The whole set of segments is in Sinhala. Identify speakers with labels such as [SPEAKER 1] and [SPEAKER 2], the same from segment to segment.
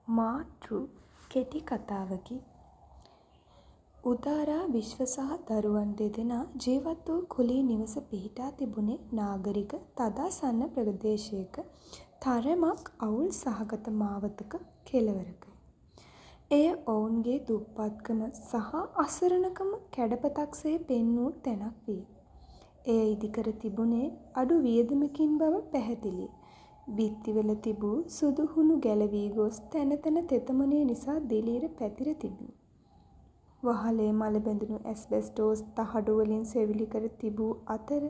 [SPEAKER 1] මාතෘ කෙටි කතාවකි. උදාරා විශ්ව සහ දරුවන් දෙදෙනා ජීවත් වූ කුලී නිවස පිහිටා තිබුණේ නාගරික තදාසන්න ප්‍රදේශයක තරමක් අවුල් සහගත මාවතක කෙළවරක. එය ඔවුන්ගේ දුප්පත්කම සහ අසරණකම කැඩපතක්සේ පෙන්වූ තැනක් විය. එය ඉදිකර තිබුණේ අඩු වියදමකින් බව පැහැදිලිය. බිත්තිවල තිබූ සුදු හුණු ගැලවී ගොස් තැන තැන තෙතමනේ නිසා දිලීර පැතිර තිබුණි. වහලේ මල බැඳුණු ඇස්බෙස්ටෝස් තහඩු වලින් සෙවිලි කර තිබූ අතර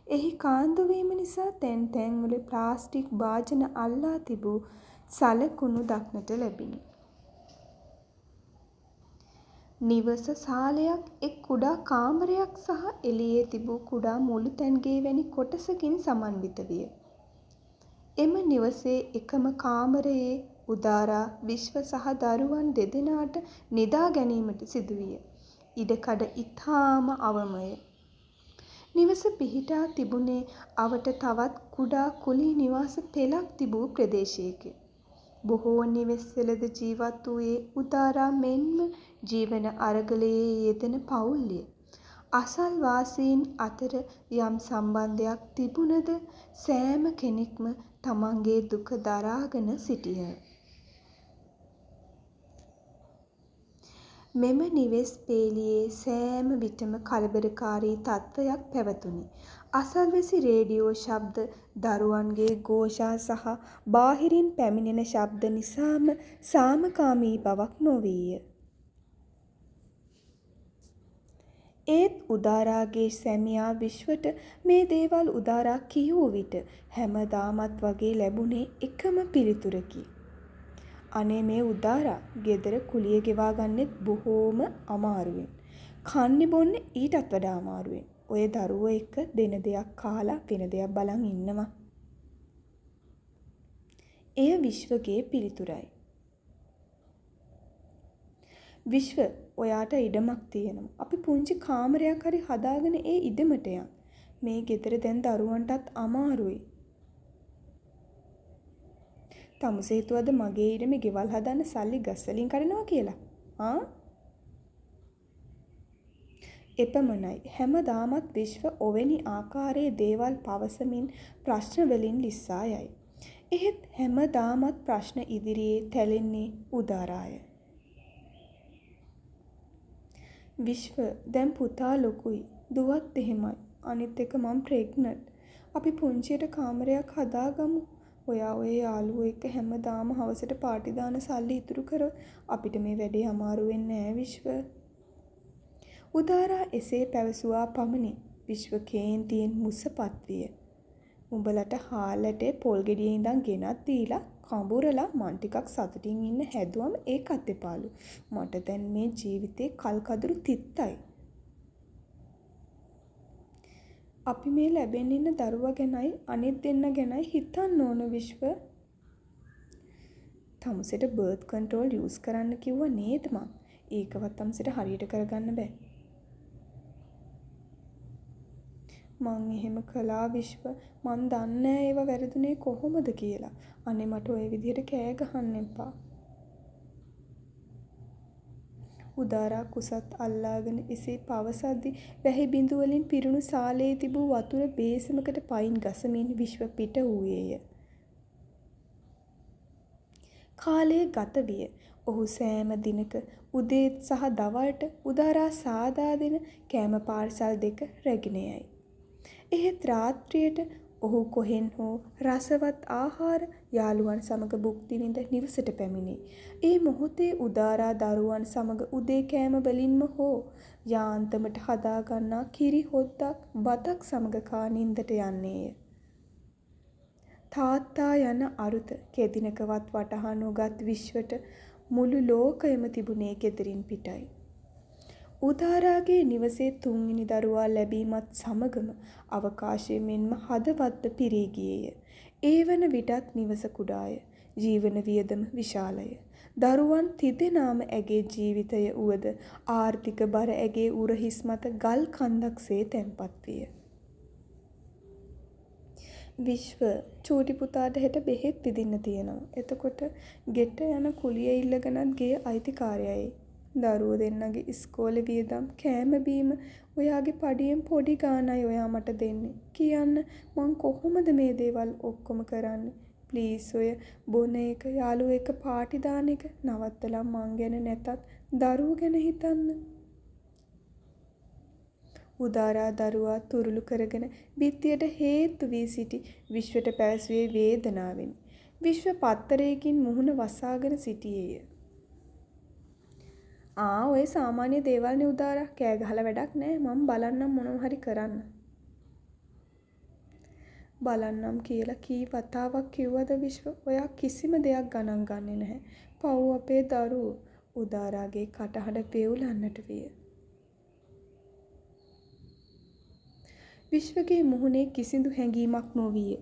[SPEAKER 1] එහි කාන්දු වීම නිසා තැන් තැන්වල ප්ලාස්ටික් භාජන අල්ලා තිබූ සලකුණු දක්නට ලැබිණි. නිවස සාලයක් එක් කුඩා කාමරයක් සහ එළියේ තිබූ කුඩා මුළුතැන්ගේ වැනි කොටසකින් සමන්විත විය. එම නිවසේ එකම කාමරයේ උදාරා විශ්ව සහ දරුවන් දෙදෙනාට නිදා ගැනීමට සිදුවිය. ඉඩකඩ ඉතාම අවමය. නිවස පිහිටා තිබුණේ අවට තවත් කුඩා කුලී නිවාස පෙළක් තිබූ ප්‍රදේශයකි. බොහෝ නිවෙස්වලද ජීවත් වූයේ උදාරා මෙන්ම ජීවන අරගලයේ යෙදෙන පවුල්ය. අසල්වාසීන් අතර යම් සම්බන්ධයක් තිබුණද සෑම කෙනෙක්ම තමන්ගේ දුක දරාගෙන සිටියහ. මෙම නිවෙස් පේලියේ සෑම විටම කලබලකාරී තත්ත්වයක් පැවතුණි. අසල්වැසි රේඩියෝ ශබ්ද, දරුවන්ගේ ඝෝෂා සහ බාහිරින් පැමිණෙන ශබ්ද නිසාම සාමකාමී බවක් නොවීය. ඒත් උදාරාගේ සැමියා විශ්වට මේ දේවල් උදාරා කියූ විට හැමදාමත් වගේ ලැබුණේ එකම පිළිතුරකි. අනේ මේ උදාරා ගෙදර කුලිය ගෙවා ගන්නෙත් බොහෝම අමාරුවෙන්. කන්නේ බොන්නේ ඊටත් වඩා අමාරුවෙන්. ඔය දරුවෝ එක්ක දෙන දෙයක් කාලා වෙන දෙයක් බලන් ඉන්නවා. එය විශ්වගේ පිළිතුරයි. විශ්ව, ඔයාට ඉඩමක් තියෙනවා. අපි පුංචි කාමරයක් හරි හදාගෙන ඒ ඉඩමට යන්. මේ ගෙදර දැන් දරුවන්ටත් අමාරුයි. තමුසේ හිතුවද මගේ ඉඩමේ ගෙවල් හදන්න සල්ලි ගස් වලින් කඩනවා කියලා? එපමණයි. හැමදාමත් විශ්ව ඔවැනි ආකාරයේ දේවල් පවසමින් ප්‍රශ්න වලින් ලිස්සා යයි. එහෙත් හැමදාමත් ප්‍රශ්න ඉදිරියේ තැලෙන්නේ උදාරාය. විශ්ව, දැන් පුතා ලොකුයි. දුවත් එහෙමයි. අනිත් එක මම ප්‍රෙග්නන්ට්. අපි පුංචියට කාමරයක් හදාගමු. ඔයා ඔය යාළුවෝ එක්ක හැමදාම හවසට පාටි දාන සල්ලි ඉතුරු කරොත් අපිට මේ වැඩේ අමාරු වෙන්නේ නෑ විශ්ව. උදාරා එසේ පැවසුවා පමණින් විශ්ව කේන්තියෙන් මුසපත් විය. උඹලට හාල්ලටේ පොල් ගෙඩියේ ඉඳන් ගෙනත් දීලා කඹුරලා මං ටිකක් සතුටින් ඉන්න හැදුවම ඒකත් එපාලු. මට දැන් මේ ජීවිතේ කල්කදුරු තිත්තයි. අපි මේ ලැබෙන්න ඉන්න දරුවා ගැනයි අනිත් දෙන්න ගැනයි හිතන්න ඕන විශ්ව. තමුසෙට බර්ත් කන්ට්‍රෝල් යූස් කරන්න කිව්වා නේද මං? ඒකවත් තමුසෙට හරියට කරගන්න බෑ. මං එහෙම කළා විශ්ව. මං දන්නේ ඒව වැරදුනේ කොහොමද කියලා. අනේ මට ওই විදිහට කෑ ගහන්න එපා. උදාරා කුසත් අල්ලාගෙන එසේ පවසද්දී වැහි බිඳු වලින් පිරුණු සාලේ තිබූ වතුර බේසමකට පයින් ගසමින් විශ්ව පිට වූයේය. කාලය ගත විය. ඔහු සෑම දිනක උදේත් සහ දවල්ට උදාරා සාදා දෙන කෑම පාර්සල් දෙක රැගෙන යයි. එහෙත් රාත්‍රියට ඔහු කොහෙන් හෝ රසවත් ආහාර යාළුවන් සමග භුක්ති විඳ නිවසට පැමිණේ. ඒ මොහොතේ උදාරා දරුවන් සමග උදේ කෑම වලින්ම හෝ යාන්තමට හදා ගන්නා කිරි හොද්දක් බතක් සමග කා නින්දට යන්නේය. තාත්තා යන අරුත කෙදිනකවත් වටහා නොගත් විශ්වට මුළු ලෝකයම තිබුණේ ගෙදරින් පිටයි. උදාරාගේ නිවසේ තුන්වෙනි දරුවා ලැබීමත් සමගම අවකාශය මෙන්ම හදවත්ද පිරී ගියේය. ඒ වන විටත් නිවස කුඩාය. ජීවන වියදම විශාලය. දරුවන් තිදෙනාම ඇගේ ජීවිතය වුවද ආර්ථික බර ඇගේ උරහිස් මත ගල් කන්දක්සේ තැන්පත් විය. විශ්ව චූටි පුතාට හෙට බෙහෙත් විදින්න තියෙනවා. එතකොට ගෙට යන කුලිය ඉල්ලගෙනත් ගේ අයිතිකාරයයි. දරුවෝ දෙන්නගේ ඉස්කෝලේ වියදම් කෑම බීම ඔයාගේ පඩියෙන් පොඩි ගාණයි ඔයා මට දෙන්නේ. කියන්න මං කොහොමද මේ දේවල් ඔක්කොම කරන්නේ? ප්ලීස් ඔය බොන එක යාළුවෝ එක පාටි දාන එක නවත්තලා මං ගැන නැතත් දරුවෝ ගැන හිතන්න. උදාරා දරුවා තුරුළු කරගෙන බිත්තියට හේතු වී සිටි විශ්වට පැවසුවේ වේදනාවෙන්. විශ්ව පත්තරයකින් මුහුණ වසාගෙන සිටියේය. ඔය සාමාන්‍ය දේවල්නේ උදාරා. කෑ ගහලා වැඩක් නෑ. මම බලන්නම් මොනවා හරි කරන්න. බලන්නම් කියලා කී වතාවක් කිව්වද විශ්ව? ඔයා කිසිම දෙයක් ගණන් ගන්නේ නැහැ. පව් අපේ දරුවෝ. උදාරාගේ කටහඬ වේවුලන්නට විය. විශ්වගේ මුහුණේ කිසිදු හැඟීමක් නොවිය.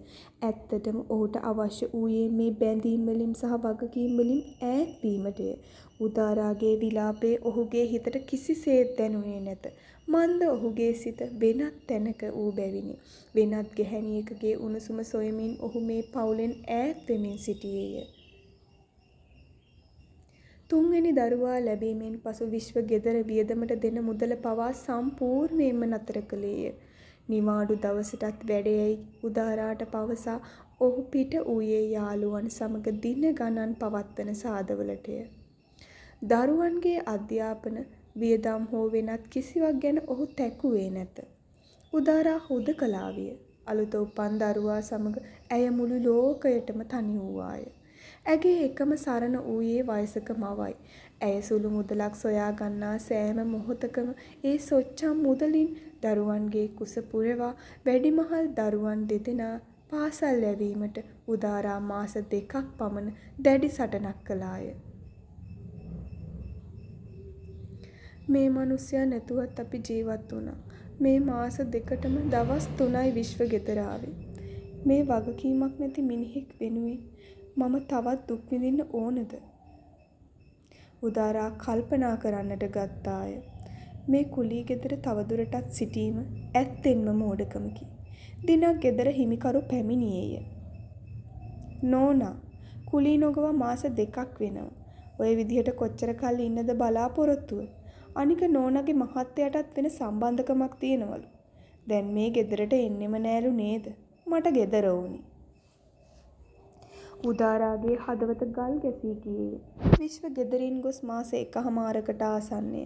[SPEAKER 1] ඇත්තටම ඔහුට අවශ්‍ය වූයේ මේ බැඳීම් වලින් සහ වගකීම් වලින් ඈත් වීමටය. උදාරාගේ විලාපය ඔහුගේ හිතට කිසිසේත් දැනුනේ නැත. මන්ද ඔහුගේ සිත වෙනත් තැනක වූ බැවිනි. වෙනත් ගැහැණියකගේ උණුසුම සොයමින් ඔහු මේ පවුලෙන් ඈත් වෙමින් සිටියේය. තුන්වෙනි දරුවා ලැබීමෙන් පසු විශ්ව ගෙදර වියදමට දෙන මුදල පවා සම්පූර්ණයෙන්ම නතර කළේය. නිවාඩු දවසටත් වැඩේයි උදාරාට පවසා ඔහු පිට වූයේ යාළුවන් සමග දින ගණන් පවත්වන සාදවලටය. දරුවන්ගේ අධ්‍යාපන වියදම් හෝ වෙනත් කිසිවක් ගැන ඔහු තැකුවේ නැත. උදාරා හුදකලා විය. අලුත උපන් දරුවා සමග ඇය මුළු ලෝකයටම තනි වූවාය. ඇගේ එකම සරණ වූයේ වයසක මවයි. ඇය සුළු මුදලක් සොයා ගන්නා සෑම මොහොතකම ඒ සොච්චම් මුදලින් දරුවන්ගේ කුස පුරවා වැඩිමහල් දරුවන් දෙදෙනා පාසල් යැවීමට උදාරා මාස 2ක් පමණ දැඩි සටනක් කළාය. මේ මිනිස්සයා නැතුවත් අපි ජීවත් වුණා. මේ මාස 2ටම දවස් 3යි විශ්ව ගෙදර ආවේ. මේ වගකීමක් නැති මිනිහෙක් වෙනුවෙන් මම තවත් දුක් විඳින්න ඕනද? උදාරා කල්පනා කරන්නට ගත්තාය. මේ කුලී ගෙදර තවදුරටත් සිටීම ඇත්තෙන්ම මෝඩකමකි. දිනක් ගෙදර හිමිකරු පැමිණියේය. නෝනා කුලී නොගව මාස 2ක් වෙනවා. ඔය විදිහට කොච්චර කල් ඉන්නද බලාපොරොත්තුව? අනික නෝනාගේ මහත්තයාටත් වෙන සම්බන්ධකමක් තියෙනවලු. දැන් මේ ගෙදරට එන්නෙම නෑලු නේද? මට ගෙදර ඕනි. උදාරාගේ හදවත ගල් ගැසී ගියේ. විශ්ව ගෙදරින් ගොස් මාස 1කමාරකට ආසන්නය.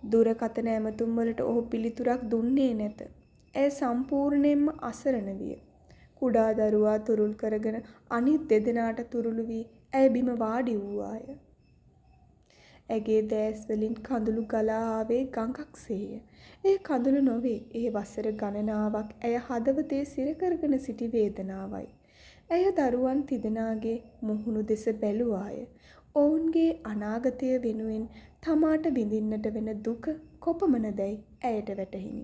[SPEAKER 1] දුරකථන ඇමතුම් වලට ඔහු පිළිතුරක් දුන්නේ නැත. ඇය සම්පූර්ණයෙන්ම අසරණ විය. කුඩා දරුවා තුරුල් කරගෙන අනිත් දෙදෙනාට තුරුළු වී ඇය බිම වාඩි වූවාය. ඇගේ දෑස් වලින් කඳුළු ගලා ආවේ ගඟක්සේය. ඒ කඳුළු නොවේ. ඒ වසර ගණනාවක් ඇය හදවතේ සිර කරගෙන සිටි වේදනාවයි. ඇය දරුවන් තිදෙනාගේ මුහුණු දෙස බැලුවාය. ඔවුන්ගේ අනාගතය වෙනුවෙන් තමාට විඳින්නට වෙන දුක කොපමණදැයි ඇයට වැටහිණි.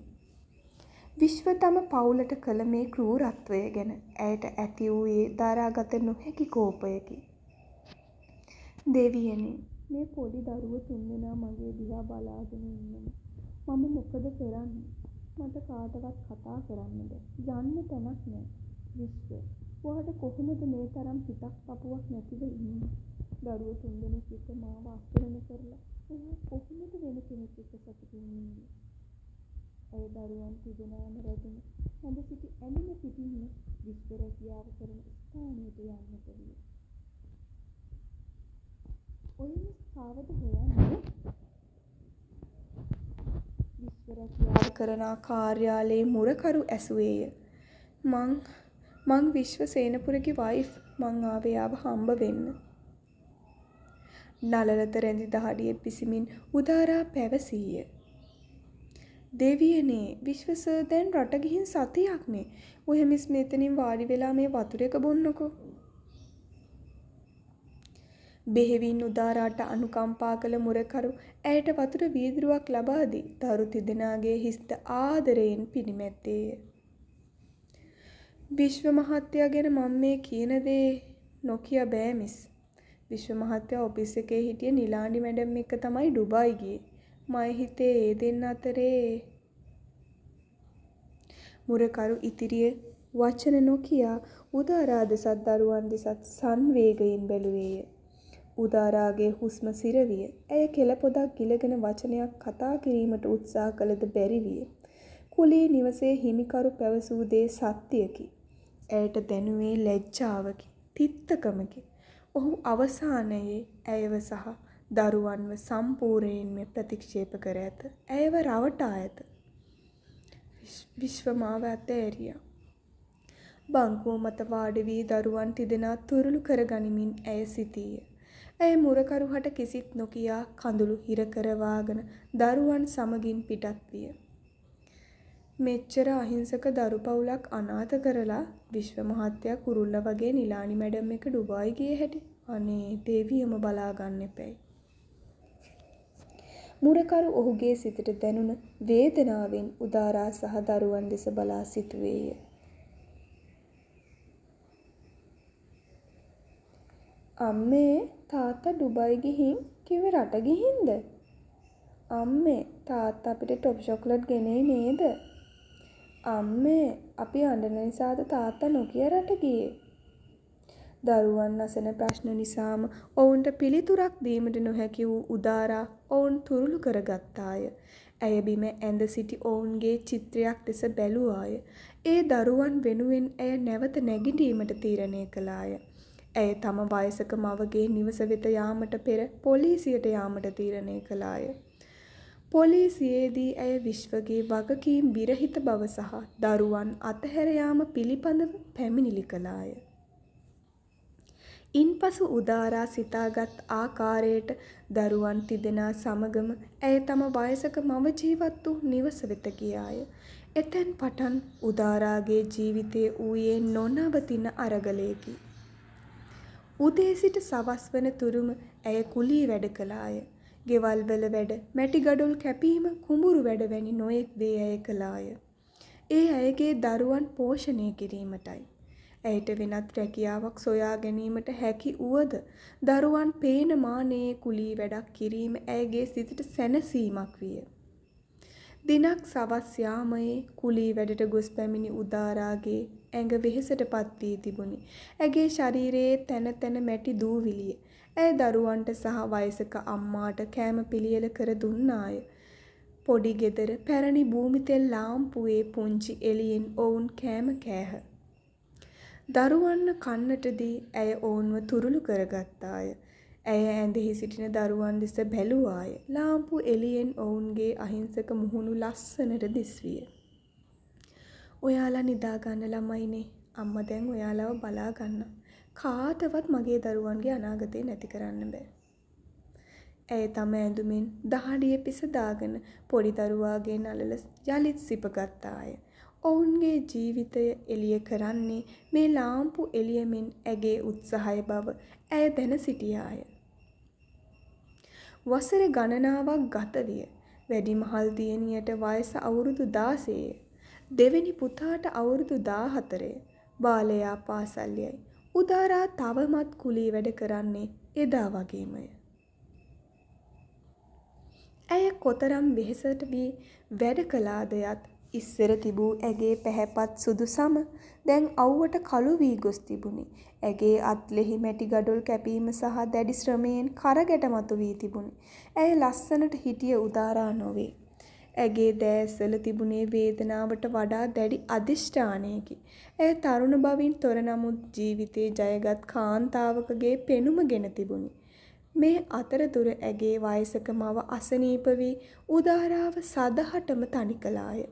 [SPEAKER 1] විශ්ව තම පවුලට කළ මේ ක්‍රූරත්වය ගැන ඇයට ඇති වූයේ දරාගත නොහැකි කෝපයකි. දෙවියනේ මේ පොඩි දරුවෝ තුන්දෙනා මගේ දිහා බලාගෙන ඉන්නවා. මම මොකද කරන්නේ? මට කාටවත් කතා කරන්න බැ. යන්න තැනක් නෑ. විශ්ව ඔයාට කොහොමද මේ තරම් හිතක් පපුවක් නැතිව ඉන්නේ? දරුවෝ තුන්දෙනෙක් එක්ක මාව අස්තරන කරලා ඔයා කොහොමද වෙන කෙනෙක් එක්ක සතුටින් ඉන්නේ? ඒ දරුවන් තිදෙනාම රැගෙන හොඳ සිටි ඇලෙන පිටින්ම විශ්ව රැකියාව කරන ස්ථානයට යන්නට විය. ඔය කාවද හොයන්නේ? විශ්ව රැකියාව කරන කාර්යාලයේ මුරකරු ඇසුවේය. මං විශ්ව සේනපුරගේ වයිෆ්. මං ආවේ ආව හම්බ වෙන්න. නලලත රැඳි දහඩිය පිසිමින් උදාරා පැවසීය. දෙවියනේ විශ්ව සර් දැන් රට ගිහින් සතියක්නේ. ඔය මිස් මෙතනින් වාඩි වෙලා මේ වතුර එක බොන්නකෝ. බෙහෙවින් උදාරාට අනුකම්පා කළ මුරකරු ඇයට වතුර වීදුරුවක් ලබා දී දරු තිදෙනාගේ හිස්ත ආදරයෙන් පිරිමැත්තේය. විශ්ව මහත්තයා ගැන මම මේ කියන දේ නොකිය බෑ මිස්. විශ්ව මහත්තයා ඔෆිස් එකේ හිටිය නිලාණ්ඩි මැඩම් එක්ක තමයි ඩුබායි ගියේ. මම හිතේ ඒ දෙන්න අතරේ මුරකරු ඉතිරිය වචන නොකියා උදාරා දෙසත් දරුවන් දෙසත් සංවේගයෙන් බැලුවේය. උදාරාගේ හුස්ම සිරවිය. ඇය කෙළ පොදක් ගිලගෙන වචනයක් කතා කිරීමට උත්සාහ කළද බැරි විය. කුලී නිවසේ හිමිකරු පැවසූ දේ සත්‍යයකි. ඇයට දැනුවේ ලැජ්ජාවකි, තිත්තකමකි. ඔහු අවසානයේ ඇයව සහ දරුවන්ව සම්පූර්ණයෙන්ම ප්‍රතික්ෂේප කර ඇත. ඇයව රවටා ඇත. විශ්වමාව ඇතෑරියා. බංකුව මත වාඩි වී දරුවන් තිදෙනා තුරුළු කර ගනිමින් ඇය සිටීය. ඇය මුරකරුහට කිසිත් නොකියා කඳුළු හිර කරවාගෙන දරුවන් සමගින් පිටත් විය. මෙච්චර අහිංසක දරු පවුලක් අනාථ කරලා විශ්ව මහත්තයා කුරුල්ල වගේ නිලානි මැඩම් එක ඩුබායි ගියේ හැටි. අනේ දෙවියම බලා ගන්න එපැයි. මුරකරු ඔහුගේ සිතට දැනුණ වේදනාවෙන් උදාරා සහ දරුවන් දෙස බලා සිටුවේය. අම්මේ තාත්තා ඩුබායි ගිහින් කිව්වේ රට ගිහින්ද? අම්මේ තාත්තා අපිට ටොප් චොක්ලට් ගෙනේ නේද? අම්මේ අපි අඬන නිසාද තාත්තා නොකිය රට ගියේ? දරුවන් අසන ප්‍රශ්න නිසාම ඔවුන්ට පිළිතුරක් දීමට නොහැකි වූ උදාරා ඔවුන් තුරුළු කරගත්තාය. ඇය බිම ඇඳ සිටි ඔවුන්ගේ චිත්‍රයක් දෙස බැලුවාය. ඒ දරුවන් වෙනුවෙන් ඇය නැවත නැගිටීමට තීරණය කළාය. ඇය තම වයසක මවගේ නිවස වෙත යාමට පෙර පොලිසියට යාමට තීරණය කළාය. පොලිසියේදී ඇය විශ්වගේ වගකීම් විරහිත බව සහ දරුවන් අතහැර යාම පිළිබඳව පැමිණිලි කළාය. ඉන්පසු උදාරා සිතාගත් ආකාරයට දරුවන් තිදෙනා සමගම ඇය තම වයසක මව ජීවත් වූ නිවස වෙත ගියාය. එතෙන් පටන් උදාරාගේ ජීවිතය වූයේ නොනවතින අරගලයකි. උදේ සිට සවස් වන තුරුම ඇය කුලී වැඩ කළාය. ගෙවල් වල වැඩ, මැටි ගඩොල් කැපීම, කුඹුරු වැඩ වැනි නොයෙක් දේ ඇය කළාය. ඒ ඇයගේ දරුවන් පෝෂණය කිරීමටයි. ඇයට වෙනත් රැකියාවක් සොයා ගැනීමට හැකි වුවද දරුවන් පේන මානයේ කුලී වැඩක් කිරීම ඇයගේ සිතට සැනසීමක් විය. දිනක් සවස් යාමයේ කුලී වැඩට ගොස් පැමිණි උදාරාගේ ඇඟ වෙහෙසටපත් වී තිබුණි. ඇගේ ශරීරයේ තැන තැන මැටි දූවිලිය. ඇය දරුවන්ට සහ වයසක අම්මාට කෑම පිළියෙල කර දුන්නාය. පොඩි ගෙදර පැරණි භූමිතෙල් ලාම්පුවේ පුංචි එළියෙන් ඔවුන් කෑම කෑහ. දරුවන්ව කන්නට දී ඇය ඔවුන්ව තුරුළු කරගත්තාය. ඇය ඇඳෙහි සිටින දරුවන් දෙස බැලුවාය. ලාම්පු එළියෙන් ඔවුන්ගේ අහිංසක මුහුණු ලස්සනට දිස්විය. ඔයාලා නිදා ගන්න ළමයිනේ. අම්මා දැන් ඔයාලව බලා ගන්නවා. කාටවත් මගේ දරුවන්ගේ අනාගතේ නැති කරන්න බෑ. ඇය තම ඇඳුමින් දහඩිය පිස දාගෙන පොඩි දරුවාගේ නළල යලිත් සිපගත්තාය. ඔවුන්ගේ ජීවිතය එළිය කරන්නේ මේ ලාම්පු එළියමින් ඇගේ උත්සාහය බව ඇය දැන සිටියාය. වසර ගණනාවක් ගත විය. වැඩිමහල් දියණියට වයස අවුරුදු 16ය. දෙවෙනි පුතාට අවුරුදු 14ය. බාලයා පාසල් යයි. උදාරා තවමත් කුලී වැඩ කරන්නේ එදා වගේමය. ඇය කොතරම් වෙහෙසට වී වැඩ කළාද යත් ඉස්සර තිබූ ඇගේ පැහැපත් සුදු සම දැන් අවුවට කළු වී ගොස් තිබුණි. ඇගේ අත්ලෙහි මැටි ගඩොල් කැපීම සහ දැඩි ශ්‍රමයෙන් කරගැට මතු වී තිබුණි. ඇය ලස්සනට හිටිය උදාරා නොවේ. ඇගේ දෑස්වල තිබුණේ වේදනාවට වඩා දැඩි අධිෂ්ඨානයකි. ඇය තරුණ බවින් තොර නමුත් ජීවිතේ ජයගත් කාන්තාවකගේ පෙනුම ගෙන තිබුණි. මේ අතරතුර ඇගේ වයසක මව අසනීප වී උදාරාව සදහටම තනි කළාය.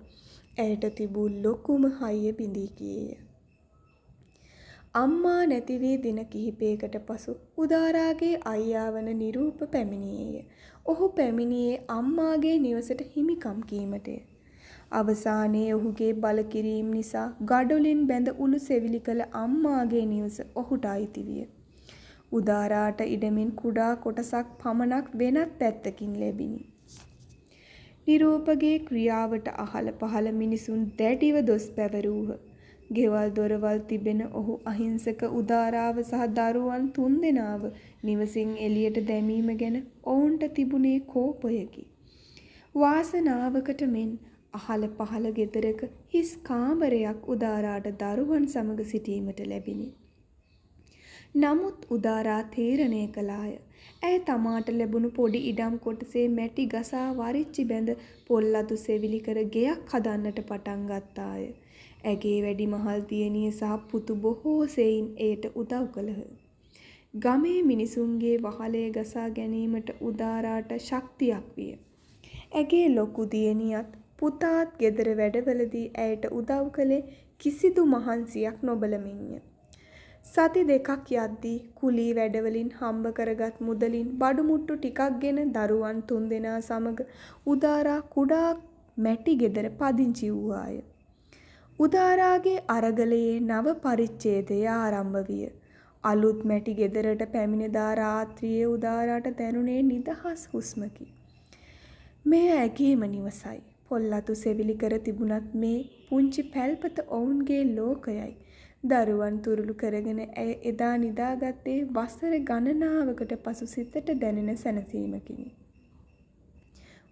[SPEAKER 1] ඇයට තිබූ ලොකුම හයිය බිඳී ගියේය. අම්මා නැති වී දින කිහිපයකට පසු උදාරාගේ අයියා වන නිරූප පැමිණියේය. ඔහු පැමිණියේ අම්මාගේ නිවසට හිමිකම් කීමටය. අවසානයේ ඔහුගේ බලකිරීම නිසා ගඩොලින් බැඳ උළු සෙවිලි කළ අම්මාගේ නිවස ඔහුට අයිති විය. උදාරාට ඉඩමින් කුඩා කොටසක් පමණක් වෙනත් පැත්තකින් ලැබිණි. නිරූපගේ ක්‍රියාවට අහල පහල මිනිසුන් දැඩිව දොස් පැවරූහ. ගෙවල් දොරවල් තිබෙන ඔහු අහිංසක උදාරාව සහ දරුවන් 3 දෙනාව නිවසින් එළියට දැමීම ගැන ඔවුන්ට තිබුණේ කෝපයකි. වාසනාවකට මෙන් අහල පහල ගෙදරක හිස් කාමරයක් උදාරාට දරුවන් සමග සිටීමට ලැබිණි. නමුත් උදාරා තීරණය කළාය. ඇය තමාට ලැබුණු පොඩි ඉඩම් කොටසේ මැටි ගසා වරිච්චි බැඳ පොල්ලතු සෙවිලි කර ගෙයක් හදන්නට පටන් ගත්තාය. ඇගේ වැඩිමහල් දියණිය සහ පුතු බොහෝ සෙයින් එයට උදව් කළහ. ගමේ මිනිසුන්ගේ වහලේ ගසා ගැනීමට උදාරාට ශක්තියක් විය. ඇගේ ලොකු දියණියත් පුතාත් ගෙදර වැඩවලදී ඇයට උදව් කළේ කිසිදු මහන්සියක් නොබලමින්ය. සති දෙකක් යද්දී කුලී වැඩවලින් හම්බ කරගත් මුදලින් බඩු මුට්ටු ටිකක් ගෙන දරුවන් 3 දෙනා සමග උදාරා කුඩා මැටි ගෙදර පදිංචි වූවාය. උදාරාගේ අරගලයේ නව පරිච්ඡේදය ආරම්භ විය. අලුත් මැටි ගෙදරට පැමිණ දා රාත්‍රියේ උදාරාට දැනුනේ නිදහස් හුස්මකි. මෙය ඇගේම නිවසයි. පොල්ලතු සෙවිලි කර තිබුණත් මේ පුංචි පැල්පත ඔවුන්ගේ ලෝකයයි. දරුවන් තුරුළු කරගෙන ඇය එදා නිදාගත්තේ වසර ගණනාවකට පසු සිතට දැනෙන සැනසීමකිනි.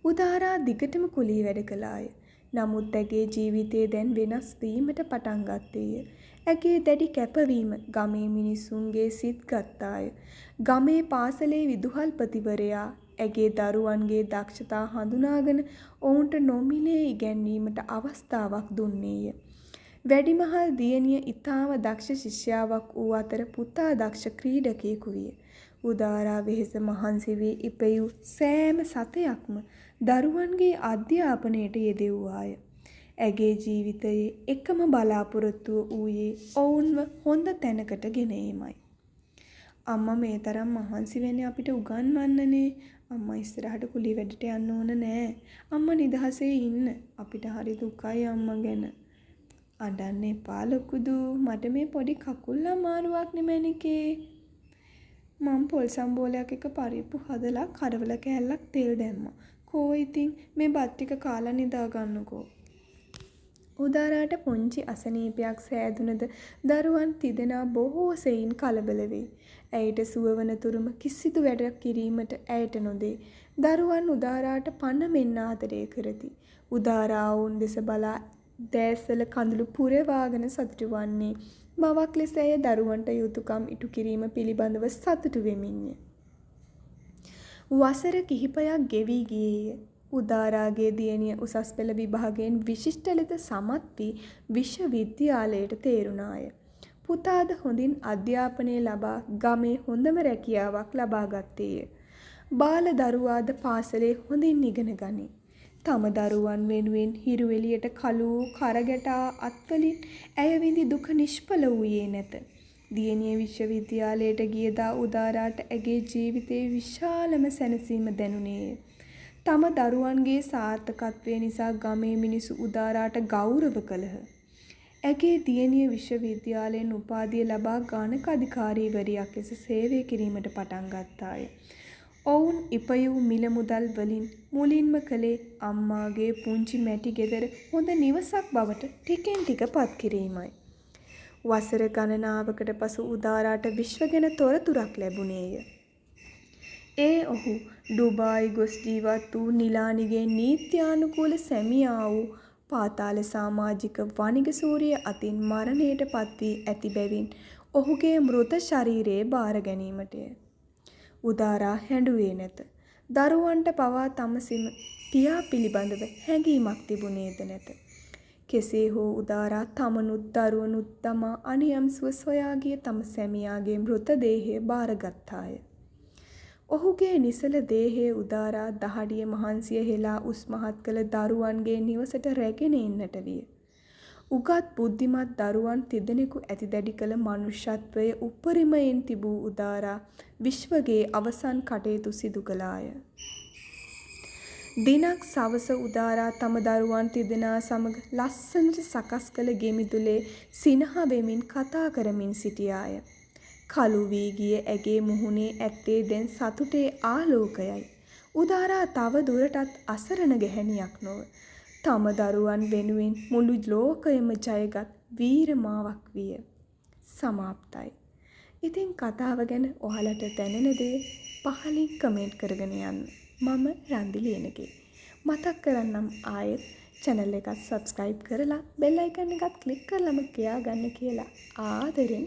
[SPEAKER 1] උදාරා දිගටම කුලී වැඩ කළාය. නමුත් ඇගේ ජීවිතය දැන් වෙනස් වීමට පටන් ගත්තේය. ඇගේ දැඩි කැපවීම ගමේ මිනිසුන්ගේ සිත් ගත්තාය. ගමේ පාසලේ විදුහල්පතිවරයා ඇගේ දරුවන්ගේ දක්ෂතා හඳුනාගෙන ඔවුන්ට නොමිලේ ඉගැන්වීමට අවස්ථාවක් දුන්නේය. වැඩිමහල් දියණිය ඉතාම දක්ෂ ශිෂ්‍යාවක් වූ අතර පුතා දක්ෂ ක්‍රීඩකයෙකු විය. උදාරා වෙහෙස මහන්සි වී ඉපැයූ සෑම සතයක්ම දරුවන්ගේ අධ්‍යාපනයට යෙදෙව්වාය. ඇගේ ජීවිතයේ එකම බලාපොරොත්තුව වූයේ ඔවුන්ව හොඳ තැනකට ගෙන ඒමයි. අම්මා මේ තරම් මහන්සි වෙන්නේ අපිට උගන්වන්නනේ. අම්මා ඉස්සරහට කුලී වැඩට යන්න ඕන නෑ. අම්මා නිදහසේ ඉන්න. අපිට හරි දුකයි අම්මා ගැන. අඬන්න එපා ලොකුදු. මට මේ පොඩි කකුල් අමාරුවක් නෙමෙනිකේ. මම පොල් සම්බෝලයක් එක පරිප්පු හදලා කරවල කෑල්ලක් තෙල් දැම්මා. කෝ ඉතින් මේ බත් ටික කාලා නිදා ගන්නකෝ. උදාරාට පුංචි අසනීපයක් සෑදුනද දරුවන් තිදෙනා බොහෝ සෙයින් කලබල වෙයි. ඇයට සුවවන තුරුම කිසිදු වැඩක් කිරීමට ඇයට නොදේ. දරුවන් උදාරාට පණ මෙන්න ආදරය කරති. උදාරා වුන් දෙස බලා දැස්වල කඳුළු පුරවාගෙන සතුටු වන්නේ මවක් ලෙස ඇය දරුවන්ට යුතුයකම් ඉටු කිරීම පිළිබඳව සතුටු වෙමින්ය. වසර කිහිපයක් ගෙවී ගියේය. උදාරාගේ දියණිය උසස් පෙළ විභාගයෙන් විශිෂ්ට ලෙස සමත් වී විශ්වවිද්‍යාලයට තේරුණාය. පුතාද හොඳින් අධ්‍යාපනය ලබා ගමේ හොඳම රැකියාවක් ලබා ගත්තේය. බාල දරුවාද පාසලේ හොඳින් ඉගෙන ගනී. තම දරුවන් වෙනුවෙන් හිරු එළියට කළු කරගැටා අත්වලින් ඇය විඳි දුක නිෂ්ඵල වූයේ නැත. දියණිය විශ්වවිද්‍යාලයට ගියදා උදාරාට ඇගේ ජීවිතයේ විශාලම සැනසීම දැනුනේය. තම දරුවන්ගේ සාර්ථකත්වය නිසා ගමේ මිනිසු උදාරාට ගෞරව කළහ. ඇගේ දියණිය විශ්වවිද්‍යාලයෙන් උපාධිය ලබා ගානක අධිකාරීවරියක් ලෙස සේවය කිරීමට පටන් ගත්තාය. ඔවුන් ඉපයූ මිල මුදල් වලින් මුලින්ම කළේ අම්මාගේ පුංචි මැටි ගෙදර හොඳ නිවසක් බවට ටිකෙන් ටික පත් කිරීමයි. වසර ගණනාවකට පසු උදාරාට විශ්ව ගැන තොරතුරක් ලැබුණේය. ඔහු ඩුබායි ගොස් ජීවත් වූ නිලානිගේ නීත්‍යානුකූල සැමියා වූ පාතාල සමාජික වනිග සූරිය අතින් මරණයට පත් වී ඇති බැවින් ඔහුගේ මෘත ශරීරයේ බාර ගැනීමටය. උදාරා හැඬුවේ නැත. දරුවන්ට පවා තම පියා පිළිබඳව හැඟීමක් තිබුණේද නැත. කෙසේ හෝ උදාරා තමනුත් දරුවනුත් තමා අනියම්සුව සොයා ගිය තම සැමියාගේ මෘතදේහය බාරගත්තාය. ඔහුගේ නිසල දේහයේ උදාරා දහඩිය මහන්සිය හෙලා උස්මහත් කළ දරුවන්ගේ නිවසට රැගෙන එන්නට විය. උගත් බුද්ධිමත් දරුවන් තිදෙනෙකු ඇති දැඩි කළ මනුෂ්‍යත්වයේ උපරිමයෙන් තිබූ උදාරා විශ්වගේ අවසන් කටයුතු සිදු කළාය. දිනක් සවස උදාරා තම දරුවන් තිදෙනා සමග ලස්සනට සකස් කළ ගෙමිදුලේ සිනහ වෙමින් කතා කරමින් සිටියාය. කළු වී ගිය ඇගේ මුහුණේ ඇත්තේ දැන් සතුටේ ආලෝකයයි. උදාරා තව දුරටත් අසරණ ගැහැණියක් නොව තම දරුවන් වෙනුවෙන් මුළු ලෝකයම ජයගත් වීරමාවක් විය. සමාප්තයි. ඉතින් කතාව ගැන ඔයාලට දැනෙන දේ පහලින් කමෙන්ට් කරගෙන යන්න. මම රන්දි ලියනගේ. මතක් කරන්නම් ආයෙත් channel එකත් subscribe කරලා bell icon එකත් click කරලම කියාගන්න කියලා ආදරෙන්